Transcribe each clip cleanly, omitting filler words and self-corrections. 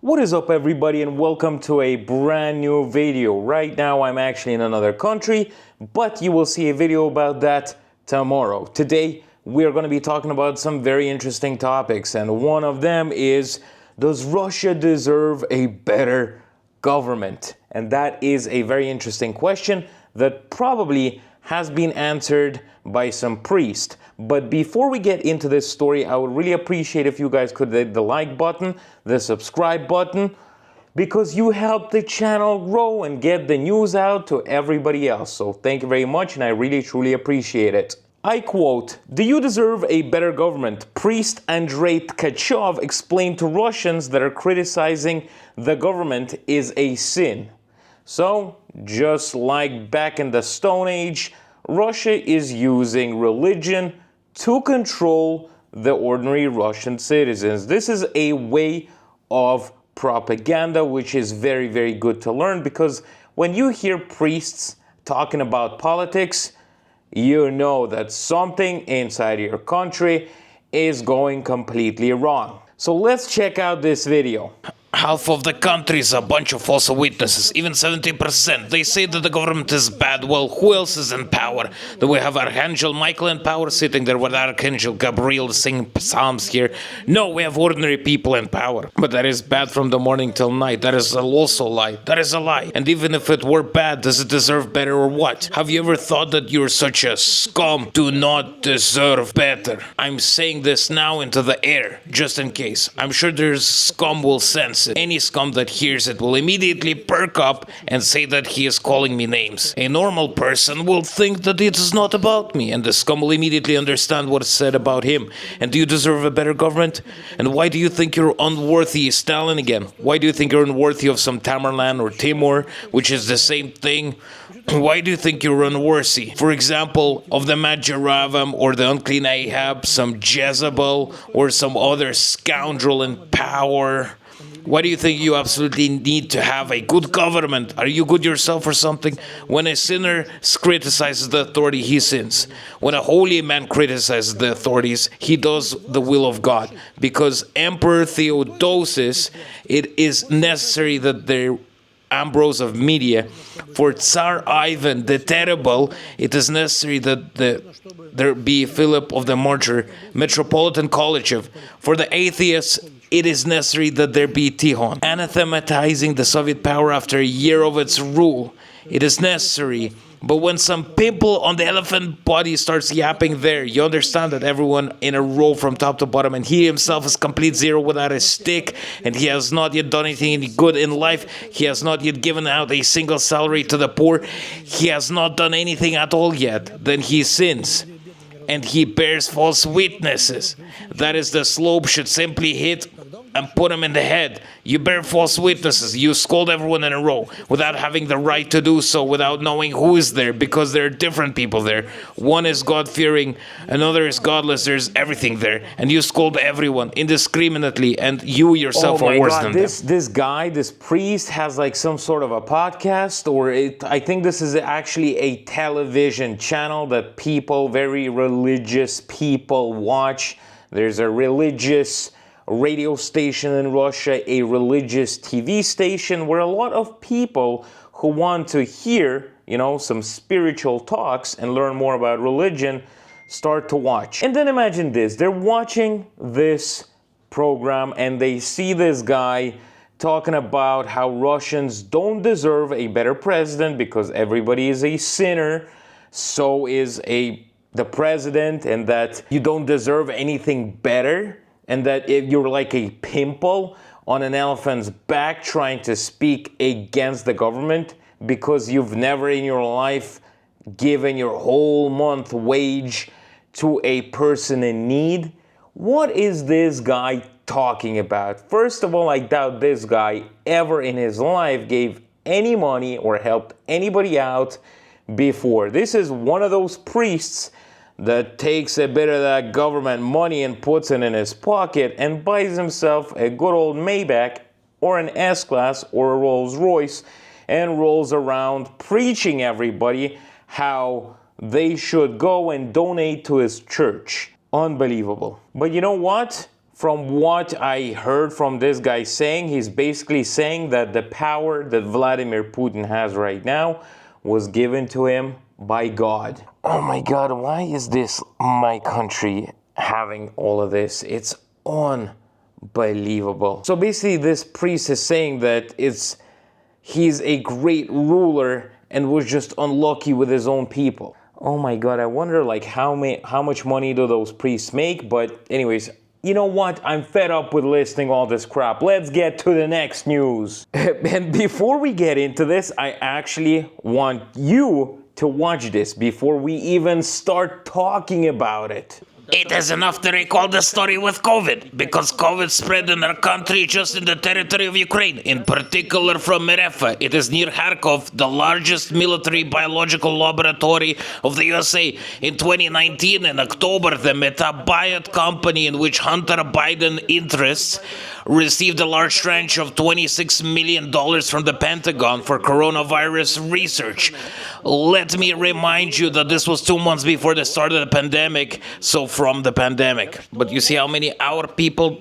What is up, everybody, and welcome to a brand new video. Right now I'm actually in another country, but you will see a video about that tomorrow. Today we're going to be talking about some very interesting topics, and one of them is, does Russia deserve a better government? And that is a very interesting question that probably has been answered by some priest. But before we get into this story, I would really appreciate if you guys could hit the like button, the subscribe button, because you help the channel grow and get the news out to everybody else. So thank you very much, and I really truly appreciate it. I quote, "Do you deserve a better government?" Priest Andrei Tkachov explained to Russians that are criticizing the government is a sin. So, just like back in the Stone Age, Russia is using religion to control the ordinary Russian citizens. This is a way of propaganda, which is very, very good to learn, because when you hear priests talking about politics, you know that something inside your country is going completely wrong. So let's check out this video. Half of the country is a bunch of false witnesses, even 70%. They say that the government is bad. Well, who else is in power? Do we have Archangel Michael in power, sitting there with Archangel Gabriel singing psalms here? No, we have ordinary people in power. But that is bad from the morning till night. That is also a lie. That is a lie. And even if it were bad, does it deserve better or what? Have you ever thought that you're such a scum? Do not deserve better. I'm saying this now into the air, just in case. I'm sure there's scum will sense it. Any scum that hears it will immediately perk up and say that he is calling me names. A normal person will think that it is not about me, and the scum will immediately understand what is said about him. And do you deserve a better government? And why do you think you're unworthy, Stalin again? Why do you think you're unworthy of some Tamerlan or Timur, which is the same thing? Why do you think you're unworthy? For example, of the mad Jeravam or the unclean Ahab, some Jezebel or some other scoundrel in power? Why do you think you absolutely need to have a good government? Are you good yourself or something? When a sinner criticizes the authority, he sins. When a holy man criticizes the authorities, he does the will of God. Because Emperor Theodosius, it is necessary that the Ambrose of Media, for Tsar Ivan the Terrible, it is necessary that there be Philip of the Martyr, Metropolitan Kolychev. For the atheists, it is necessary that there be Tihon. Anathematizing the Soviet power after a year of its rule, it is necessary. But when some pimple on the elephant body starts yapping there, you understand that everyone in a row from top to bottom, and he himself is complete zero without a stick, and he has not yet done anything good in life. He has not yet given out a single salary to the poor. He has not done anything at all yet. Then he sins, and he bears false witnesses. That is, the slope should simply hit and put him in the head. You bear false witnesses. You scold everyone in a row without having the right to do so, without knowing who is there, because there are different people there. One is God-fearing, another is godless. There's everything there. And you scold everyone indiscriminately, and you yourself are worse than them. This guy, this priest, has like some sort of a podcast, or I think this is actually a television channel that people, very religious people, watch. There's a religious radio station in Russia, a religious TV station, where a lot of people who want to hear, some spiritual talks and learn more about religion start to watch. And then imagine this, they're watching this program and they see this guy talking about how Russians don't deserve a better president because everybody is a sinner, so is the president, and that you don't deserve anything better. And that if you're like a pimple on an elephant's back trying to speak against the government because you've never in your life given your whole month wage to a person in need. What is this guy talking about? First of all, I doubt this guy ever in his life gave any money or helped anybody out before. This is one of those priests that takes a bit of that government money and puts it in his pocket and buys himself a good old Maybach or an S-Class or a Rolls Royce and rolls around preaching everybody how they should go and donate to his church. Unbelievable. But you know what? from what I heard from this guy saying, he's basically saying that the power that Vladimir Putin has right now was given to him by God. Oh my God, why is this my country having all of this? It's unbelievable. So basically this priest is saying that he's a great ruler and was just unlucky with his own people. Oh my God, I wonder like how much money do those priests make? But anyways, you know what? I'm fed up with listening all this crap. Let's get to the next news. And before we get into this, I actually want you to watch this before we even start talking about it. It is enough to recall the story with COVID, because COVID spread in our country just in the territory of Ukraine, in particular from Merefa. It is near Kharkov, the largest military biological laboratory of the USA. In 2019, in October, the Metabiot company, in which Hunter Biden interests, received a large tranche of $26 million from the Pentagon for coronavirus research. Let me remind you that this was 2 months before the start of the pandemic, so from the pandemic. But you see how many our people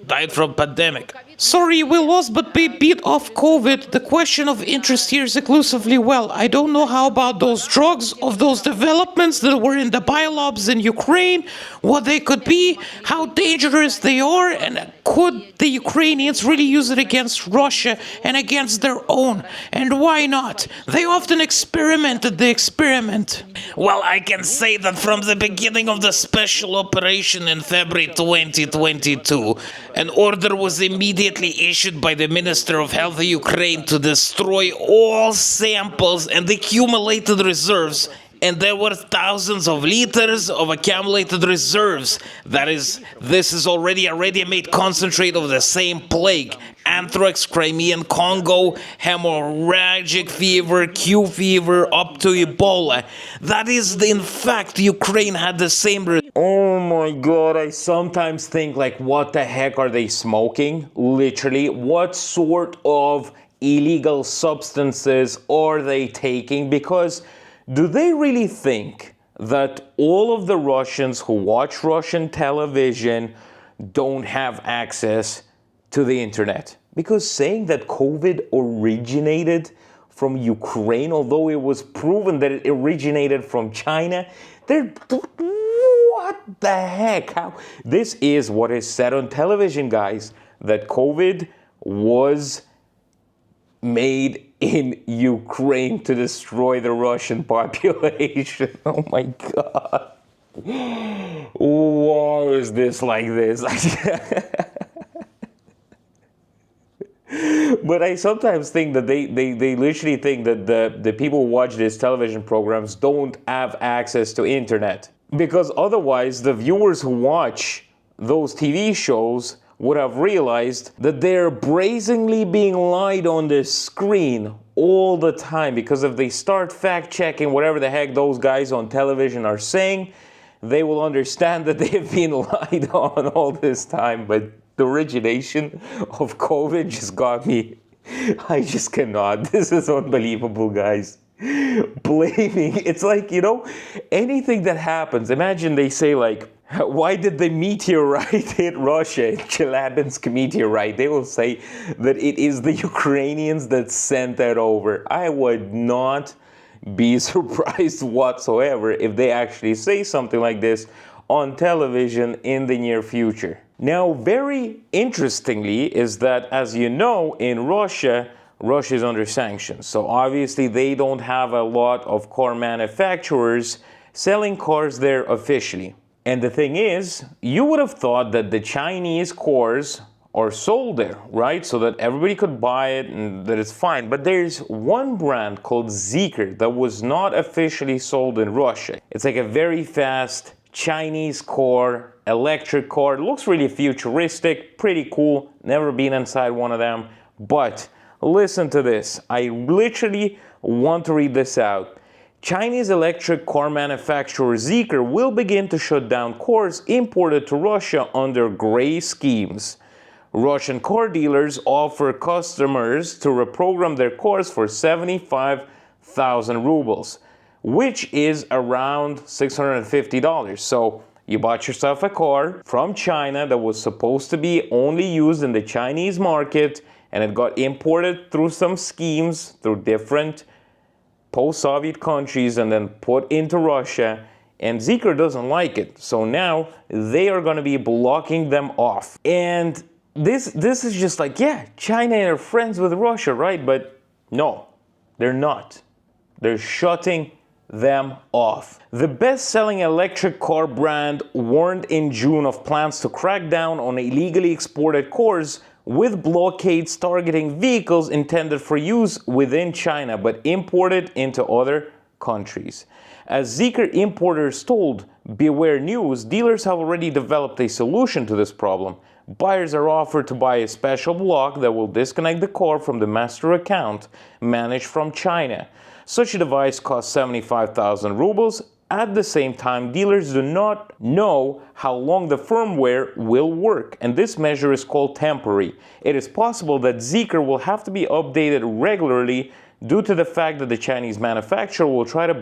died from pandemic. Sorry, we lost but we beat off COVID. The question of interest here is exclusively, well, I don't know how about those drugs, of those developments that were in the biolabs in Ukraine, what they could be, how dangerous they are, and could the Ukrainians really use it against Russia and against their own? And why not? They often experimented the experiment. Well, I can say that from the beginning of the special operation in February 2022, an order was immediately issued by the Minister of Health of Ukraine to destroy all samples and accumulated reserves, and there were thousands of liters of accumulated reserves. That is, this is already a ready-made concentrate of the same plague: anthrax, Crimean Congo, hemorrhagic fever, Q fever, up to Ebola. That is, in fact, Ukraine had the same. Oh my God, I sometimes think like, what the heck are they smoking? Literally, what sort of illegal substances are they taking? Because do they really think that all of the Russians who watch Russian television don't have access to the internet? Because saying that COVID originated from Ukraine, although it was proven that it originated from China, what the heck? How? This is what is said on television, guys, that COVID was made in Ukraine to destroy the Russian population. Oh my God. Why is this like this? But I sometimes think that they literally think that the people who watch these television programs don't have access to internet. Because otherwise, the viewers who watch those TV shows would have realized that they're brazenly being lied on the screen all the time. Because if they start fact-checking whatever the heck those guys on television are saying, they will understand that they've been lied on all this time. But the origination of COVID just got me. I just cannot. This is unbelievable, guys. Blaming. It's like, anything that happens. Imagine they say like, why did the meteorite hit Russia? Chelyabinsk meteorite. They will say that it is the Ukrainians that sent that over. I would not be surprised whatsoever if they actually say something like this on television in the near future. Now, very interestingly is that, as you know, in Russia is under sanctions. So obviously they don't have a lot of car manufacturers selling cars there officially. And the thing is, you would have thought that the Chinese cars are sold there, right? So that everybody could buy it and that it's fine. But there's one brand called Zeekr that was not officially sold in Russia. It's like a very fast Chinese car, electric car. It looks really futuristic, pretty cool. Never been inside one of them. But listen to this. I literally want to read this out. Chinese electric car manufacturer Zeekr will begin to shut down cars imported to Russia under gray schemes. Russian car dealers offer customers to reprogram their cars for 75,000 rubles, which is around $650. So You bought yourself a car from China that was supposed to be only used in the Chinese market, and it got imported through some schemes through different post-Soviet countries and then put into Russia. And Zeekr doesn't like it. So now they are going to be blocking them off. And this is just like, yeah, China are friends with Russia, right? But no, they're not. They're shutting them off. The best-selling electric car brand warned in June of plans to crack down on illegally exported cars with blockades targeting vehicles intended for use within China but imported into other countries. As Zeekr importers told Beware News, dealers have already developed a solution to this problem. Buyers are offered to buy a special block that will disconnect the car from the master account managed from China. Such a device costs 75,000 rubles. At the same time, dealers do not know how long the firmware will work, and this measure is called temporary. It is possible that Zeekr will have to be updated regularly due to the fact that the Chinese manufacturer will try to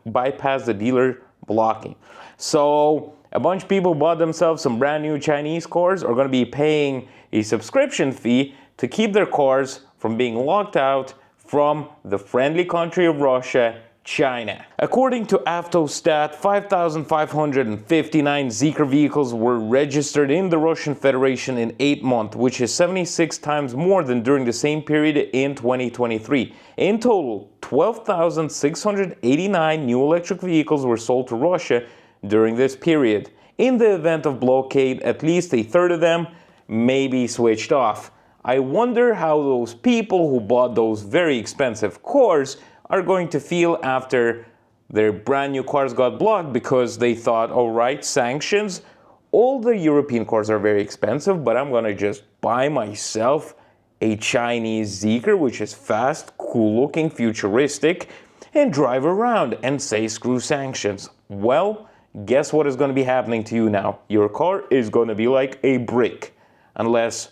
bypass the dealer blocking. So a bunch of people bought themselves some brand new Chinese cars are going to be paying a subscription fee to keep their cars from being locked out from the friendly country of Russia, China. According to Avtostat, 5,559 Zeekr vehicles were registered in the Russian Federation in 8 months, which is 76 times more than during the same period in 2023. In total, 12,689 new electric vehicles were sold to Russia during this period. In the event of blockade, at least a third of them may be switched off. I wonder how those people who bought those very expensive cars are going to feel after their brand new cars got blocked because they thought, all right, sanctions, all the European cars are very expensive, but I'm going to just buy myself a Chinese Zeekr, which is fast, cool-looking, futuristic, and drive around and say screw sanctions. Well, guess what is going to be happening to you now? Your car is going to be like a brick, unless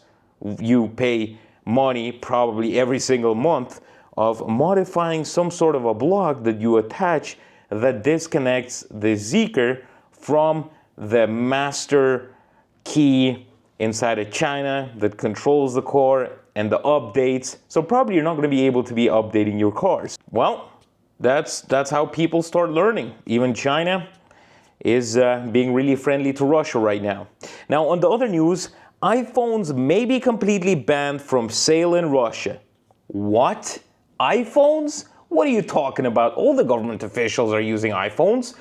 you pay money probably every single month of modifying some sort of a block that you attach that disconnects the Zeekr from the master key inside of China that controls the car and the updates. So probably you're not going to be able to be updating your cars. Well, that's how people start learning. Even China is being really friendly to Russia right now. Now, on the other news, iPhones may be completely banned from sale in Russia. What? iPhones? What are you talking about? All the government officials are using iPhones.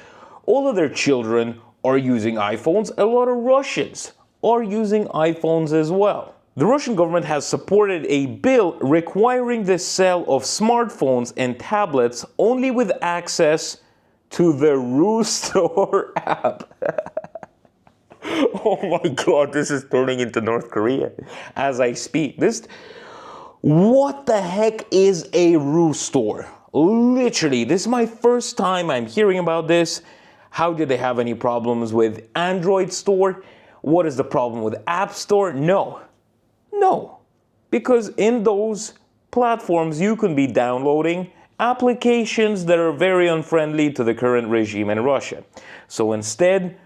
All of their children are using iPhones. A lot of Russians are using iPhones as well. The Russian government has supported a bill requiring the sale of smartphones and tablets only with access to the Rustore app. Oh my God, this is turning into North Korea as I speak. What the heck is a Rustore? Literally, this is my first time I'm hearing about this. How did they have any problems with Android Store? What is the problem with App Store? No, because in those platforms you can be downloading applications that are very unfriendly to the current regime in Russia. So instead,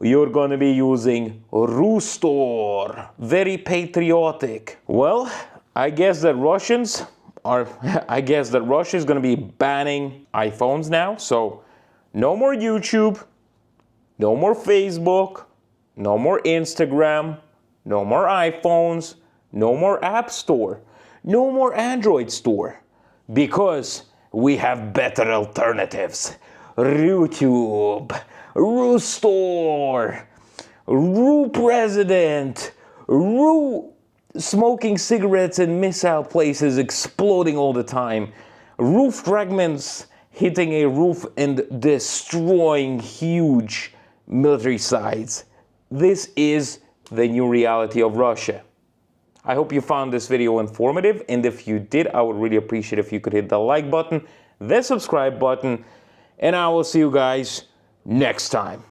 you're going to be using Rustore. Very patriotic. Well, I guess that Russia is going to be banning iPhones now. So no more YouTube, no more Facebook, no more Instagram, no more iPhones, no more App Store, no more Android Store, because we have better alternatives. YouTube, Rustore, Rue President, Rue smoking cigarettes in missile places exploding all the time, roof fragments hitting a roof and destroying huge military sites. This is the new reality of Russia. I hope you found this video informative, and if you did, I would really appreciate if you could hit the like button, the subscribe button, and I will see you guys next time.